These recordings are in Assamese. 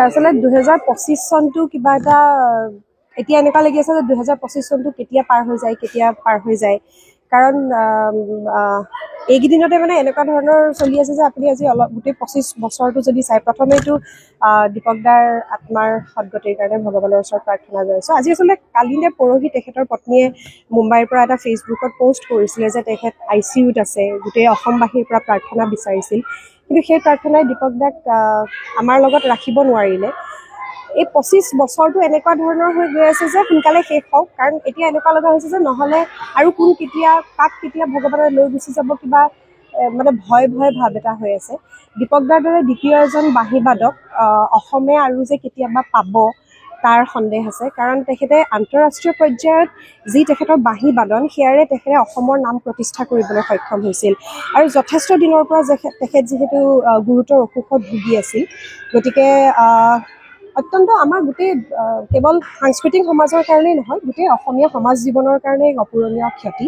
আসলে 2025 চনটো কিবা এটা এতিয়া এনেকুৱা লাগি আছে যে 2025 চনটো কেতিয়া পাৰ হৈ যায় কাৰণ এইকেইদিনতে মানে এনেকুৱা ধৰণৰ চলি আছে যে আপুনি আজি অলপ গোটেই 25 বছৰটো যদি চাই প্ৰথমেইটো দীপক দাৰ আত্মাৰ সদ্গতিৰ কাৰণে ভগৱানৰ ওচৰত প্ৰাৰ্থনা জনাইছো। আজি আচলতে কালি নে পৰহি তেখেতৰ পত্নীয়ে মুম্বাইৰ পৰা এটা ফেচবুকত পোষ্ট কৰিছিলে যে তেখেত ICUত আছে, গোটেই অসমবাসীৰ পৰা প্ৰাৰ্থনা বিচাৰিছিল, কিন্তু সেই প্ৰাৰ্থনাই দীপক দাক আমাৰ লগত ৰাখিব নোৱাৰিলে। এই 25 বছৰটো এনেকুৱা ধৰণৰ হৈ গৈ আছে যে সোনকালে শেষ হওক, কাৰণ এতিয়া এনেকুৱা লগা হৈছে যে নহ'লে আৰু কাক কেতিয়া ভগৱানে লৈ গুচি যাব কিবা মানে ভয় ভাৱ এটা হৈ আছে। দীপক দাৰ দৰে দ্বিতীয় এজন বাঁহীবাদক অসমে আৰু যে কেতিয়াবা পাব তাৰ সন্দেহ আছে, কাৰণ তেখেতে আন্তঃৰাষ্ট্ৰীয় পৰ্যায়ত যি তেখেতৰ বাঁহী বাদন সেয়াৰে তেখেতে অসমৰ নাম প্ৰতিষ্ঠা কৰিবলৈ সক্ষম হৈছিল। আৰু যথেষ্ট দিনৰ পৰা তেখেত যিহেতু গুৰুতৰ অসুখত ভুগি আছিল, গতিকে অত্যন্ত আমাৰ গোটেই কেৱল সাংস্কৃতিক সমাজৰ কাৰণেই নহয়, গোটেই অসমীয়া সমাজ জীৱনৰ কাৰণে এক অপূৰণীয় ক্ষতি।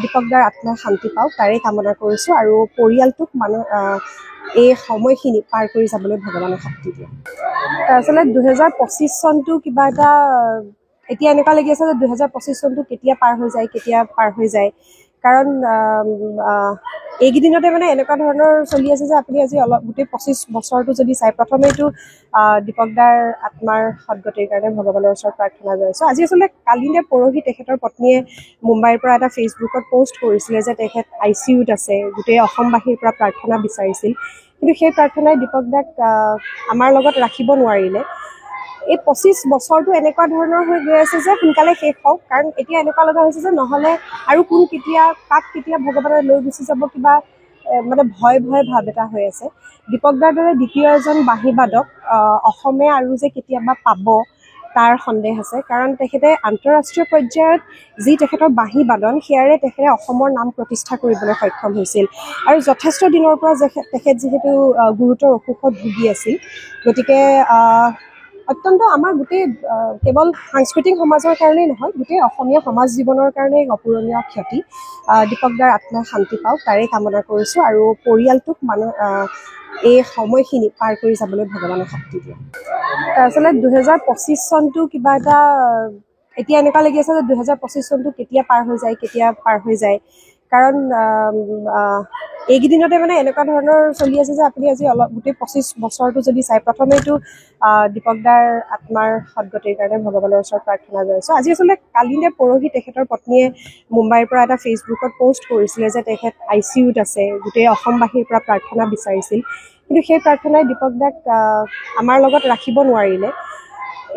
দীপক দাৰ আত্মাই শান্তি পাওক তাৰেই কামনা কৰিছোঁ, আৰু পৰিয়ালটোক এই সময়খিনি পাৰ কৰি যাবলৈ ভগৱানে শক্তি দিয়ে। আচলতে 2025 চনটো কিবা এটা এতিয়া এনেকুৱা লাগি আছে যে 2025 চনটো কেতিয়া পাৰ হৈ যায় কাৰণ এইকেইদিনতে মানে এনেকুৱা ধৰণৰ চলি আছে যে আপুনি আজি অলপ গোটেই 25 বছৰটো যদি চাই প্ৰথমেইটো দীপক দাৰ আত্মাৰ সদ্গতিৰ কাৰণে ভগৱানৰ ওচৰত প্ৰাৰ্থনা জনাইছো। আজি আচলতে কালি নে পৰহি তেখেতৰ পত্নীয়ে মুম্বাইৰ পৰা এটা ফেচবুকত পোষ্ট কৰিছিলে যে তেখেত ICUত আছে, গোটেই অসমবাসীৰ পৰা প্ৰাৰ্থনা বিচাৰিছিল, কিন্তু সেই প্ৰাৰ্থনাই দীপক দাক আমাৰ লগত ৰাখিব নোৱাৰিলে। এই 25 বছৰটো এনেকুৱা ধৰণৰ হৈ গৈ আছে যে সোনকালে শেষ হওক, কাৰণ এতিয়া এনেকুৱা লগা হৈছে যে নহ'লে আৰু কাক কেতিয়া ভগৱানে লৈ গুচি যাব কিবা মানে ভয় ভাৱ এটা হৈ আছে। দীপক দাৰ দৰে দ্বিতীয় এজন বাঁহীবাদক অসমে আৰু যে কেতিয়াবা পাব তাৰ সন্দেহ আছে, কাৰণ তেখেতে আন্তঃৰাষ্ট্ৰীয় পৰ্যায়ত যি তেখেতৰ বাঁহী বাদন সেয়াৰে তেখেতে অসমৰ নাম প্ৰতিষ্ঠা কৰিবলৈ সক্ষম হৈছিল। আৰু যথেষ্ট দিনৰ পৰা তেখেত যিহেতু গুৰুতৰ অসুখত ভুগি আছিল, গতিকে অত্যন্ত আমাৰ গোটেই কেৱল সাংস্কৃতিক সমাজৰ কাৰণেই নহয়, গোটেই অসমীয়া সমাজ জীৱনৰ কাৰণে এক অপূৰণীয় ক্ষতি। দীপক দাৰ আত্মাই শান্তি পাওক তাৰেই কামনা কৰিছোঁ, আৰু পৰিয়ালটোক এই সময়খিনি পাৰ কৰি যাবলৈ ভগৱানে শক্তি দিয়ে। আচলতে 2025 চনটো কিবা এটা এতিয়া এনেকুৱা লাগি আছে যে 2025 চনটো কেতিয়া পাৰ হৈ যায় কাৰণ এইকেইদিনতে মানে এনেকুৱা ধৰণৰ চলি আছে যে আপুনি আজি অলপ গোটেই 25 বছৰটো যদি চাই প্ৰথমেইটো দীপক দাৰ আত্মাৰ সদ্গতিৰ কাৰণে ভগৱানৰ ওচৰত প্ৰাৰ্থনা জনাইছো। আজি আচলতে কালি নে পৰহি তেখেতৰ পত্নীয়ে মুম্বাইৰ পৰা এটা ফেচবুকত পোষ্ট কৰিছিলে যে তেখেত ICUত আছে, গোটেই অসমবাসীৰ পৰা প্ৰাৰ্থনা বিচাৰিছিল, কিন্তু সেই প্ৰাৰ্থনাই দীপক দাক আমাৰ লগত ৰাখিব নোৱাৰিলে।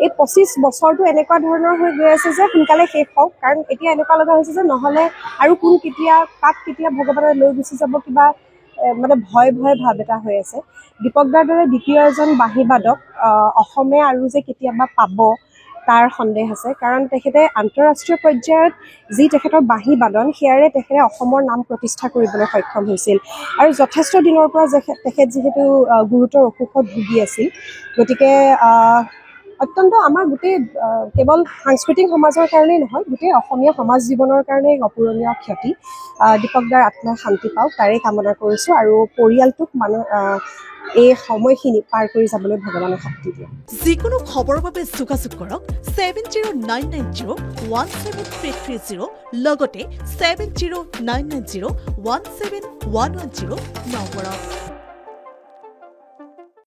এই 25 বছৰটো এনেকুৱা ধৰণৰ হৈ গৈ আছে যে সোনকালে শেষ হওক, কাৰণ এতিয়া এনেকুৱা লগা হৈছে যে নহ'লে আৰু কাক কেতিয়া ভগৱানে লৈ গুচি যাব কিবা মানে ভয় ভাৱ এটা হৈ আছে। দীপক দাৰ দৰে দ্বিতীয় এজন বাঁহীবাদক অসমে আৰু যে কেতিয়াবা পাব তাৰ সন্দেহ আছে, কাৰণ তেখেতে আন্তঃৰাষ্ট্ৰীয় পৰ্যায়ত যি তেখেতৰ বাঁহী বাদন সেয়াৰে তেখেতে অসমৰ নাম প্ৰতিষ্ঠা কৰিবলৈ সক্ষম হৈছিল। আৰু যথেষ্ট দিনৰ পৰা তেখেত যিহেতু গুৰুতৰ অসুখত ভুগি আছিল, গতিকে অত্যন্ত আমাৰ গোটেই কেৱল সাংস্কৃতিক সমাজৰ কাৰণেই নহয়, গোটেই অসমীয়া সমাজ জীৱনৰ কাৰণে এক অপূৰণীয় ক্ষতি। দীপক দাৰ আত্মাই শান্তি পাওক তাৰেই কামনা কৰিছোঁ, আৰু পৰিয়ালটোক এই সময়খিনি পাৰ কৰি যাবলৈ ভগৱানে শক্তি দিয়ে। যিকোনো খবৰৰ বাবে যোগাযোগ কৰক 7099017330 লগতে 7099017110 নম্বৰত।